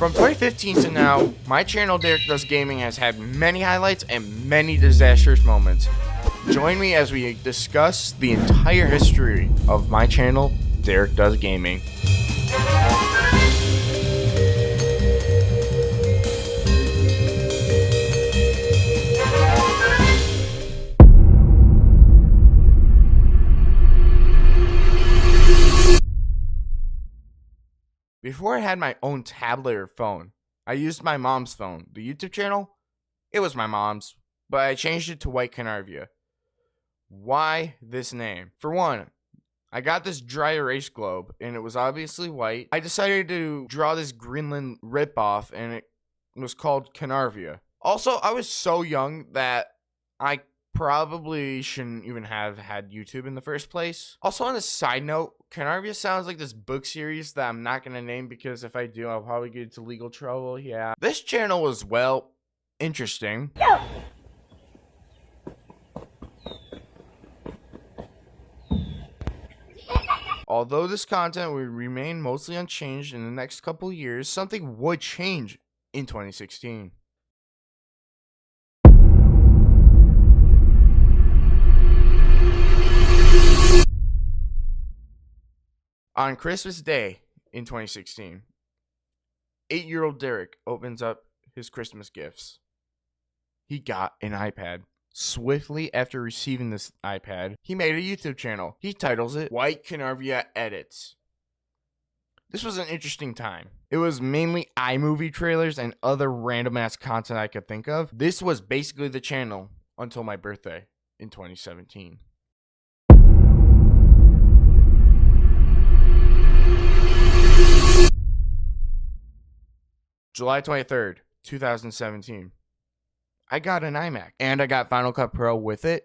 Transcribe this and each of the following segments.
From 2015 to now, my channel Derrick Does Gaming has had many highlights and many disastrous moments. Join me as we discuss the entire history of my channel Derrick Does Gaming. Before I had my own tablet or phone, I used my mom's phone. The YouTube channel, it was my mom's, but I changed it to White Carnarvia. Why this name? For one, I got this dry erase globe, and it was obviously white. I decided to draw this Greenland ripoff, and it was called Carnarvia. Also, I was so young that I probably shouldn't even have had YouTube in the first place. Also, on a side note, Carnarvia sounds like this book series that I'm not going to name because if I do, I'll probably get into legal trouble. Yeah. This channel was, well, interesting. Although this content would remain mostly unchanged in the next couple years, something would change in 2016. On Christmas Day in 2016, 8-year-old Derrick opens up his Christmas gifts. He got an iPad. Swiftly after receiving this iPad, he made a YouTube channel. He titles it White Carnarvia Edits. This was an interesting time. It was mainly iMovie trailers and other random ass content I could think of. This was basically the channel until my birthday in 2017. July 23rd, 2017. I got an iMac, and I got Final Cut Pro with it.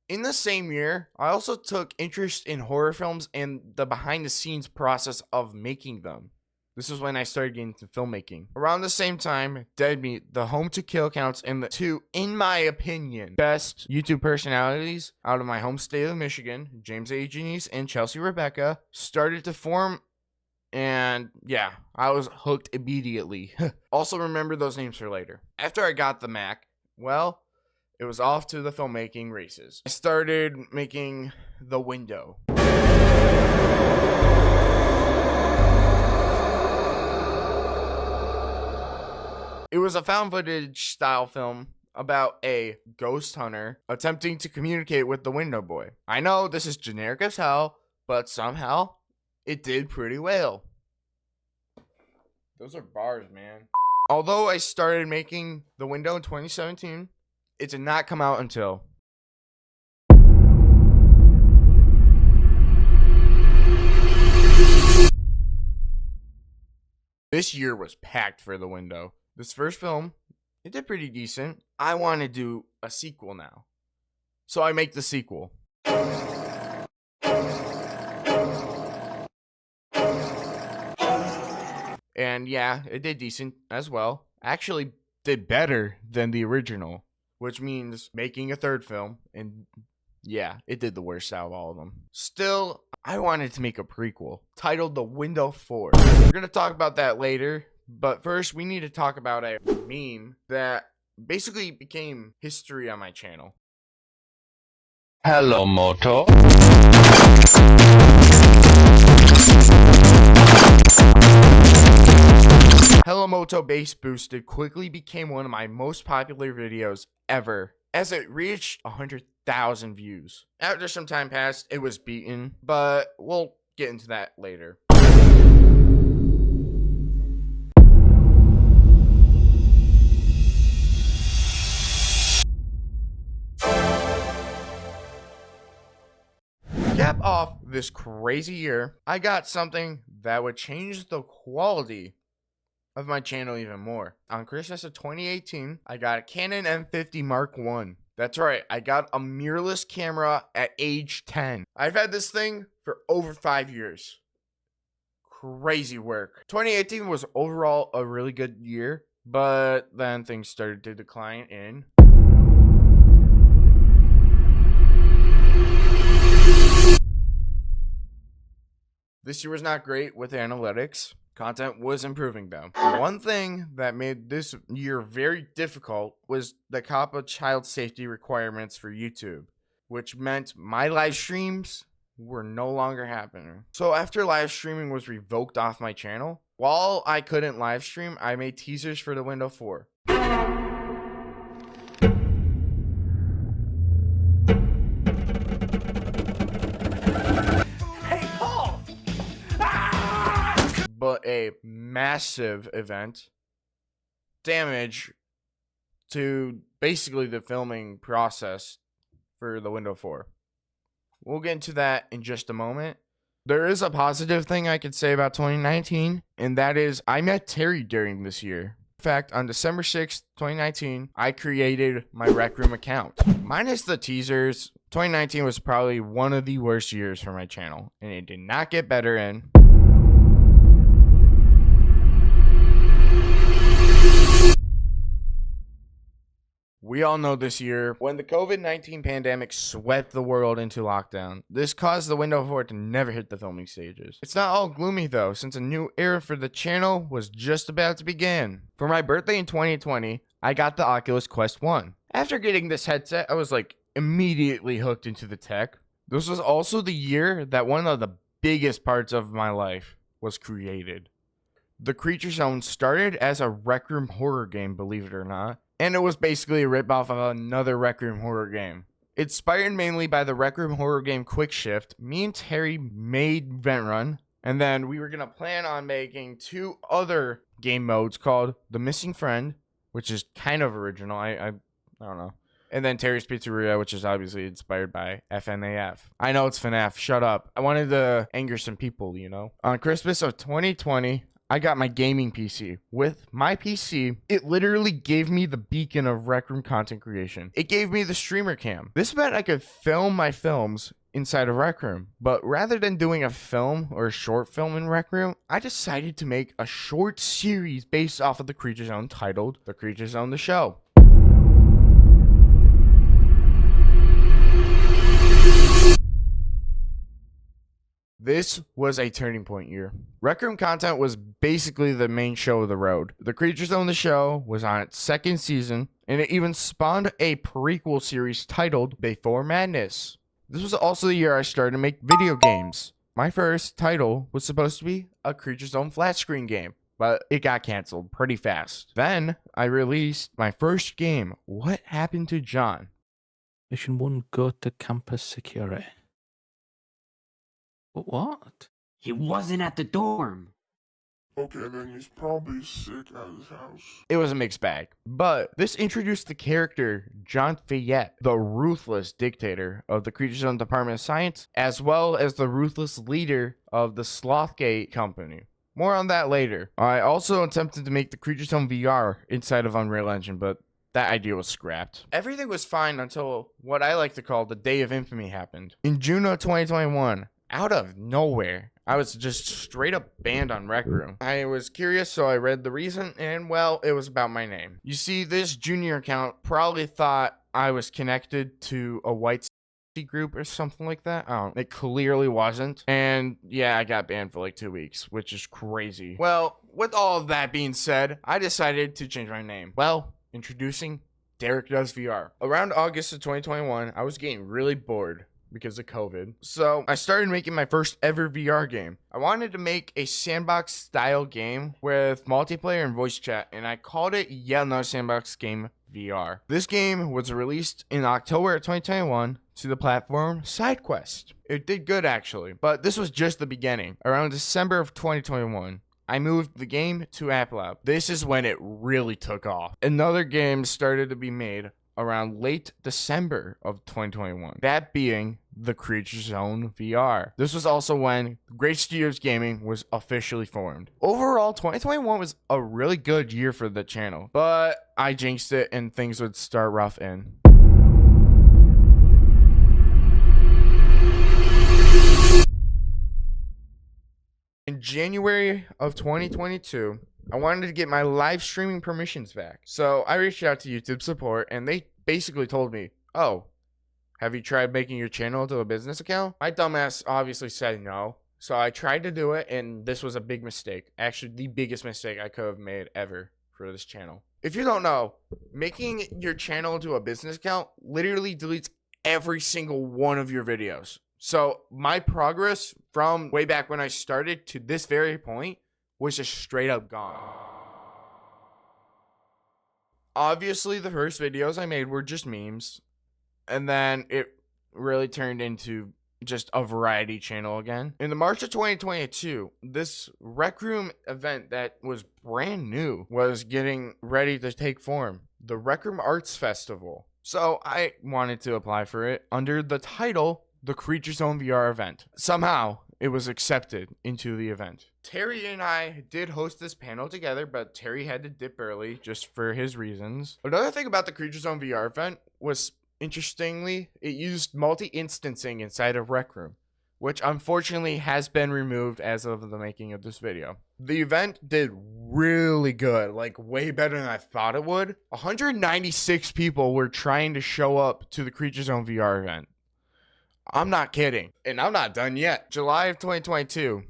In the same year, I also took interest in horror films and the behind-the-scenes process of making them. This is when I started getting into filmmaking. Around the same time, Dead Meat, the Home to Kill counts, and the two, in my opinion, best YouTube personalities out of my home state of Michigan, James A. Janice and Chelsea Rebecca, started to form. And yeah, I was hooked immediately. Also remember those names for later. After I got the Mac, well, it was off to the filmmaking races. I started making The Window. It was a found footage style film about a ghost hunter attempting to communicate with the window boy. I know this is generic as hell, but somehow it did pretty well. Those are bars, man. Although I started making The Window in 2017, it did not come out until this year was packed for The Window. This first film, it did pretty decent. I want to do a sequel now, so I make the sequel. And yeah, it did decent as well. Actually did better than the original, which means making a third film. And yeah, it did the worst out of all of them. Still, I wanted to make a prequel titled The Window 4. We're going to talk about that later. But first, we need to talk about a meme that basically became history on my channel. Hello, Moto. Hello Moto Bass Boosted quickly became one of my most popular videos ever, as it reached 100,000 views. After some time passed, it was beaten, but we'll get into that later. To cap off this crazy year, I got something that would change the quality of my channel even more. On Christmas of 2018, I got a Canon M50 Mark I. That's right, I got a mirrorless camera at age 10. I've had this thing for over 5 years. Crazy work. 2018 was overall a really good year, but then things started to decline in this year was not great with analytics. Content was improving though. One thing that made this year very difficult was the COPPA child safety requirements for YouTube, which meant my live streams were no longer happening. So after live streaming was revoked off my channel, while I couldn't live stream, I made teasers for the Windows 4. But a massive event damage to basically the filming process for the Windows 4. We'll get into that in just a moment. There is a positive thing I could say about 2019, and that is I met Terry during this year. In fact, on December 6th, 2019, I created my Rec Room account. Minus the teasers, 2019 was probably one of the worst years for my channel, and it did not get better in. We all know this year, when the COVID-19 pandemic swept the world into lockdown, this caused the Windows 4 to never hit the filming stages. It's not all gloomy though, since a new era for the channel was just about to begin. For my birthday in 2020, I got the Oculus Quest 1. After getting this headset, I was like immediately hooked into the tech. This was also the year that one of the biggest parts of my life was created. The Creature Zone started as a Rec Room horror game, believe it or not. And it was basically a ripoff of another Rec Room horror game. Inspired mainly by the Rec Room horror game Quick Shift, me and Terry made Vent Run, and then we were going to plan on making 2 other game modes called The Missing Friend, which is kind of original, I don't know. And then Terry's Pizzeria, which is obviously inspired by FNAF. I know it's FNAF, shut up. I wanted to anger some people, you know. On Christmas of 2020, I got my gaming PC. With my PC, it literally gave me the beacon of Rec Room content creation. It gave me the streamer cam. This meant I could film my films inside of Rec Room. But rather than doing a film or a short film in Rec Room, I decided to make a short series based off of the Creature Zone titled The Creature Zone The Show. This was a turning point year. Rec Room content was basically the main show of the road. The Creature Zone The Show was on its 2nd season, and it even spawned a prequel series titled Before Madness. This was also the year I started to make video games. My first title was supposed to be a Creature Zone flat screen game, but it got canceled pretty fast. Then I released my first game, What Happened to John? Mission 1, go to campus security. But what? He wasn't at the dorm. Okay, then he's probably sick at his house. It was a mixed bag, but this introduced the character John Fayette, the ruthless dictator of the Creature Zone Department of Science, as well as the ruthless leader of the Slothgate Company. More on that later. I also attempted to make the Creature Zone VR inside of Unreal Engine, but that idea was scrapped. Everything was fine until what I like to call the Day of Infamy happened. In June of 2021, out of nowhere, I was just straight up banned on Rec Room. I was curious, so I read the reason, and well, it was about my name. You see, this junior account probably thought I was connected to a white group or something like that. It clearly wasn't. And yeah, I got banned for like 2 weeks, which is crazy. Well, with all of that being said, I decided to change my name. Well, introducing Derrick Does VR. Around August of 2021, I was getting really bored because of COVID. So I started making my first ever VR game. I wanted to make a sandbox style game with multiplayer and voice chat, and I called it yet another sandbox game VR. This game was released in October of 2021 to the platform SideQuest. It did good actually, but this was just the beginning. Around December of 2021, I moved the game to App Lab. This is when it really took off. Another game started to be made around late December of 2021, that being the Creature Zone VR. This was also when Great Studios Gaming was officially formed. Overall, 2021 was a really good year for the channel, but I jinxed it and things would start rough in. In January of 2022, I wanted to get my live streaming permissions back. So I reached out to YouTube support and they basically told me, oh, have you tried making your channel into a business account? My dumbass obviously said no. So I tried to do it, and this was a big mistake. Actually, the biggest mistake I could have made ever for this channel. If you don't know, making your channel into a business account literally deletes every single one of your videos. So my progress from way back when I started to this very point was just straight up gone. Obviously, the first videos I made were just memes, and then it really turned into just a variety channel again. In the March of 2022, this Rec Room event that was brand new was getting ready to take form. The Rec Room Arts Festival. So I wanted to apply for it under the title, the Creature Zone VR event. Somehow, it was accepted into the event. Terry and I did host this panel together, but Terry had to dip early just for his reasons. Another thing about the Creature Zone VR event was, interestingly, it used multi-instancing inside of Rec Room, which unfortunately has been removed as of the making of this video. The event did really good, like way better than I thought it would. 196 people were trying to show up to the Creature Zone VR event. I'm not kidding. And I'm not done yet. July of 2022,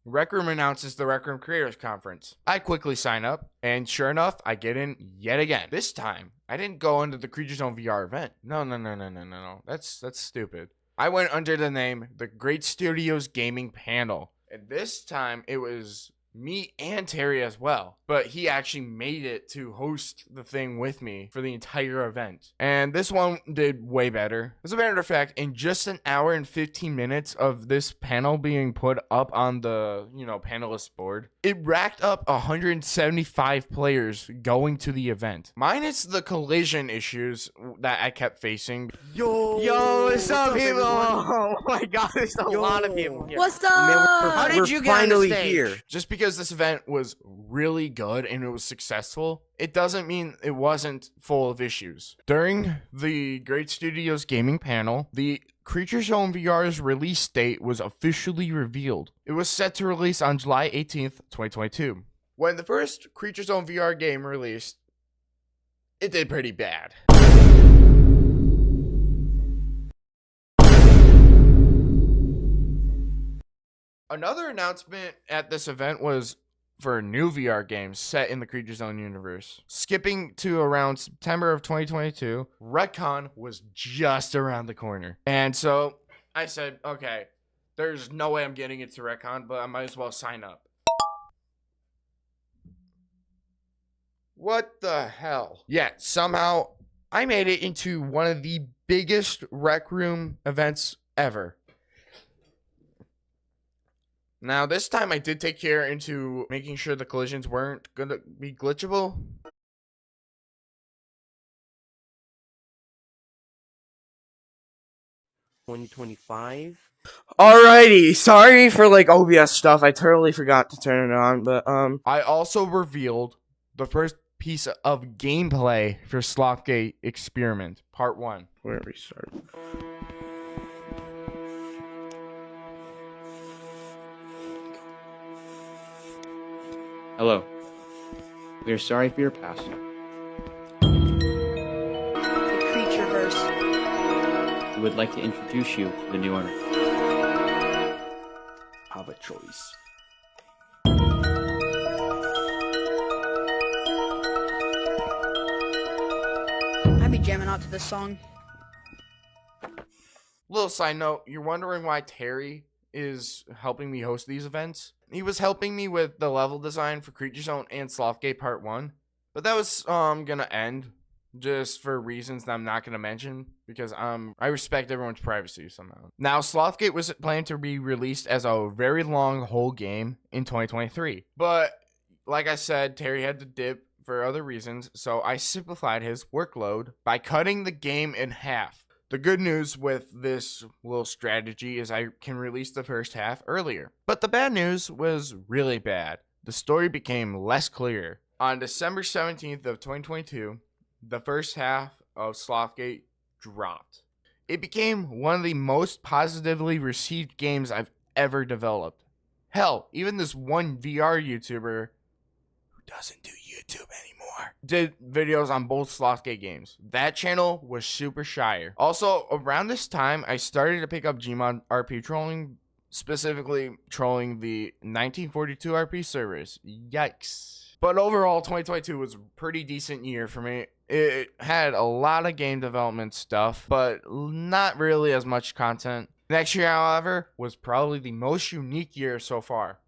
Rec Room announces the Rec Room Creators Conference. I quickly sign up, and sure enough, I get in yet again. This time, I didn't go into the Creature Zone VR event. No. That's stupid. I went under the name The Great Studios Gaming Panel. And this time, it was me and Terry as well. But he actually made it to host the thing with me for the entire event. And this one did way better. As a matter of fact, in just an hour and 15 minutes of this panel being put up on the, panelist board, it racked up 175 players going to the event. Minus the collision issues that I kept facing. Yo, what's up, people? Oh my god, there's a lot of people here. What's up? How did you get finally on the stage? here? Just because this event was really good and it was successful, it doesn't mean it wasn't full of issues. During the Great Studios Gaming panel, the Creature Zone VR's release date was officially revealed. It was set to release on July 18th, 2022. When the first Creature Zone VR game released, it did pretty bad. Another announcement at this event was for new VR games set in the Creature Zone universe. Skipping to around September of 2022, Retcon was just around the corner. And so I said, okay, there's no way I'm getting into Retcon, but I might as well sign up. What the hell? Yeah, somehow I made it into one of the biggest Rec Room events ever. Now, this time I did take care into making sure the collisions weren't going to be glitchable. Alrighty, sorry for OBS stuff. I totally forgot to turn it on, but I also revealed the first piece of gameplay for Slothgate Experiment, Part 1. where we start? Hello. We are sorry for your passing. Creatureverse. We would like to introduce you to the new owner. Have a choice. I'd be jamming out to this song. Little side note, you're wondering why Terry is helping me host these events? He was helping me with the level design for Creature Zone and Slothgate Part 1. But that was gonna end just for reasons that I'm not gonna mention because I respect everyone's privacy somehow. Now, Slothgate was planned to be released as a very long whole game in 2023. But like I said, Terry had to dip for other reasons, so I simplified his workload by cutting the game in half. The good news with this little strategy is I can release the first half earlier. But the bad news was really bad. The story became less clear. On December 17th of 2022, the first half of Slothgate dropped. It became one of the most positively received games I've ever developed. Hell, even this one VR YouTuber who doesn't do YouTube anymore did videos on both Slothgate games. That channel was super shy. Also, around this time, I started to pick up Gmod RP trolling specifically trolling the 1942 RP servers. Yikes. But overall, 2022 was a pretty decent year for me. It had a lot of game development stuff, but not really as much content. Next year, however, was probably the most unique year so far.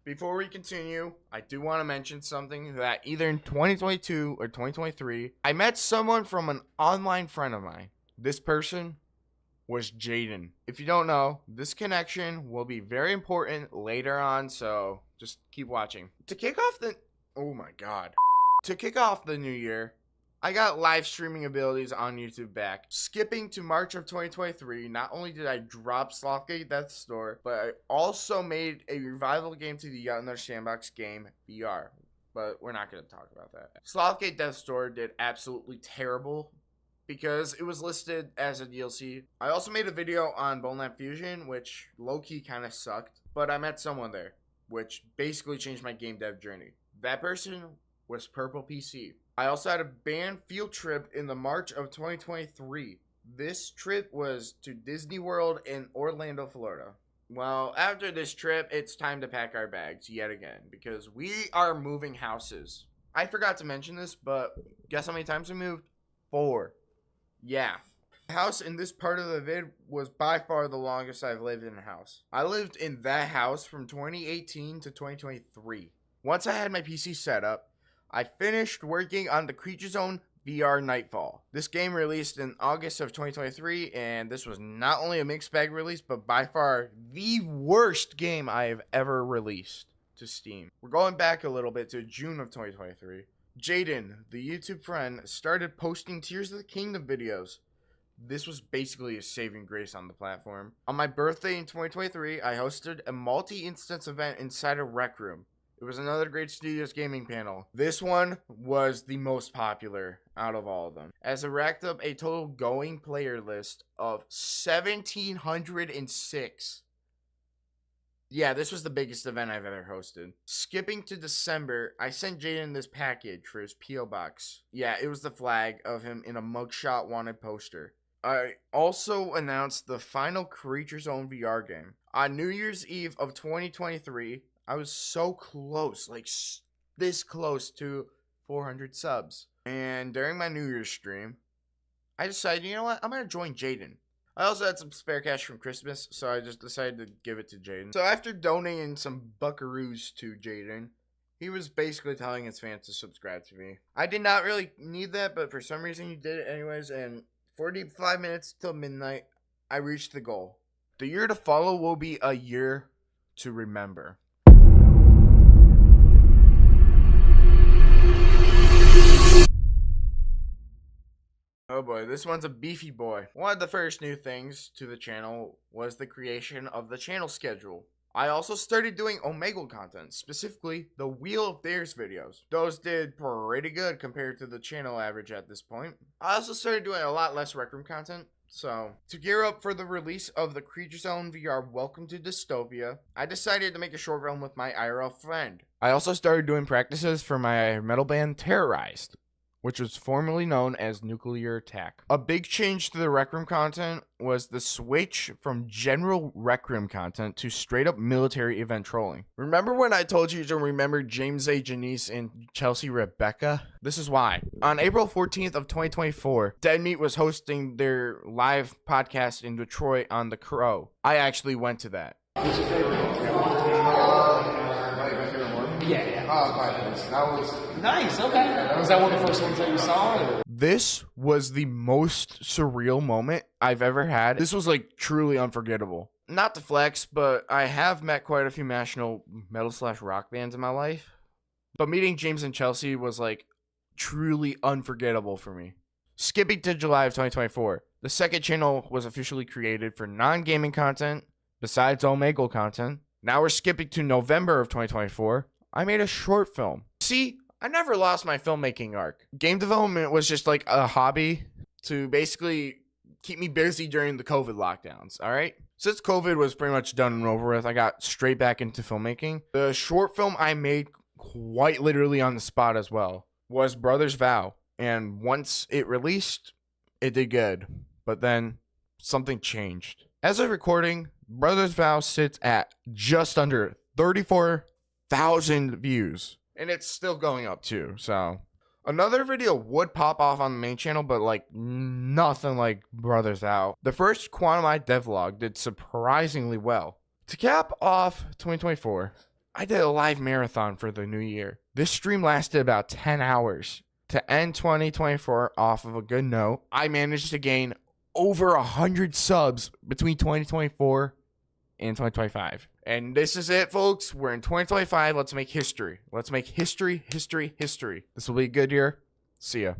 Before we continue, I do want to mention something that either in 2022 or 2023, I met someone from an online friend of mine. This person was Jaden. If you don't know, this connection will be very important later on, so just keep watching. To kick off the new year, I got live streaming abilities on YouTube back. Skipping to March of 2023, not only did I drop Slothgate Death's Door, but I also made a revival game to the Yet Another Sandbox game VR. But we're not going to talk about that. Slothgate Death's Door did absolutely terrible because it was listed as a DLC. I also made a video on Boneland Fusion, which low-key kind of sucked, but I met someone there, which basically changed my game dev journey. That person was Purple PC. I also had a band field trip in the March of 2023. This trip was to Disney World in Orlando, Florida. Well, after this trip, it's time to pack our bags yet again because we are moving houses. I forgot to mention this, but guess how many times we moved? 4. Yeah. The house in this part of the vid was by far the longest I've lived in a house. I lived in that house from 2018 to 2023. Once I had my PC set up, I finished working on the Creature Zone VR Nightfall. This game released in August of 2023, and this was not only a mixed bag release, but by far the worst game I have ever released to Steam. We're going back a little bit to June of 2023. Jaden, the YouTube friend, started posting Tears of the Kingdom videos. This was basically a saving grace on the platform. On my birthday in 2023, I hosted a multi-instance event inside a rec room. It was another Great Studios gaming panel. This one was the most popular out of all of them, as it racked up a total going player list of 1,706. Yeah, this was the biggest event I've ever hosted. Skipping to December, I sent Jaden this package for his P.O. box. Yeah, it was the flag of him in a mugshot wanted poster. I also announced the final Creature Zone VR game. On New Year's Eve of 2023, I was so close, like this close to 400 subs. And during my New Year's stream, I decided, you know what, I'm going to join Jaden. I also had some spare cash from Christmas, so I just decided to give it to Jaden. So after donating some buckaroos to Jaden, he was basically telling his fans to subscribe to me. I did not really need that, but for some reason he did it anyways, and 45 minutes till midnight, I reached the goal. The year to follow will be a year to remember. Oh boy, this one's a beefy boy. One of the first new things to the channel was the creation of the channel schedule. I also started doing Omegle content, specifically the Wheel of Dares videos. Those did pretty good compared to the channel average at this point. I also started doing a lot less Rec Room content. So, to gear up for the release of the Creature Zone VR Welcome to Dystopia, I decided to make a short film with my IRL friend. I also started doing practices for my metal band Terrorized, which was formerly known as Nuclear Attack. A big change to the Rec Room content was the switch from general Rec Room content to straight up military event trolling. Remember when I told you to remember James A. Janice and Chelsea Rebecca? This is why. On April 14th of 2024, Dead Meat was hosting their live podcast in Detroit on The Crow. I actually went to that. Nice, okay. Was that one of the first ones that you saw? Or? This was the most surreal moment I've ever had. This was like truly unforgettable. Not to flex, but I have met quite a few national metal/rock bands in my life. But meeting James and Chelsea was like truly unforgettable for me. Skipping to July of 2024, the second channel was officially created for non-gaming content besides Omegle content. Now we're skipping to November of 2024. I made a short film. See, I never lost my filmmaking arc. Game development was just like a hobby to basically keep me busy during the COVID lockdowns, all right? Since COVID was pretty much done and over with, I got straight back into filmmaking. The short film I made quite literally on the spot as well was Brother's Vow. And once it released, it did good. But then something changed. As of recording, Brothers Vow sits at just under 34,000 views. And it's still going up too, so. Another video would pop off on the main channel, but like nothing like Brothers Vow. The first Quantum Eye devlog did surprisingly well. To cap off 2024, I did a live marathon for the new year. This stream lasted about 10 hours. To end 2024 off of a good note, I managed to gain over 100 subs between 2024 and 2025. And this is it, folks. We're in 2025. Let's make history. Let's make history, history, history. This will be a good year. See ya.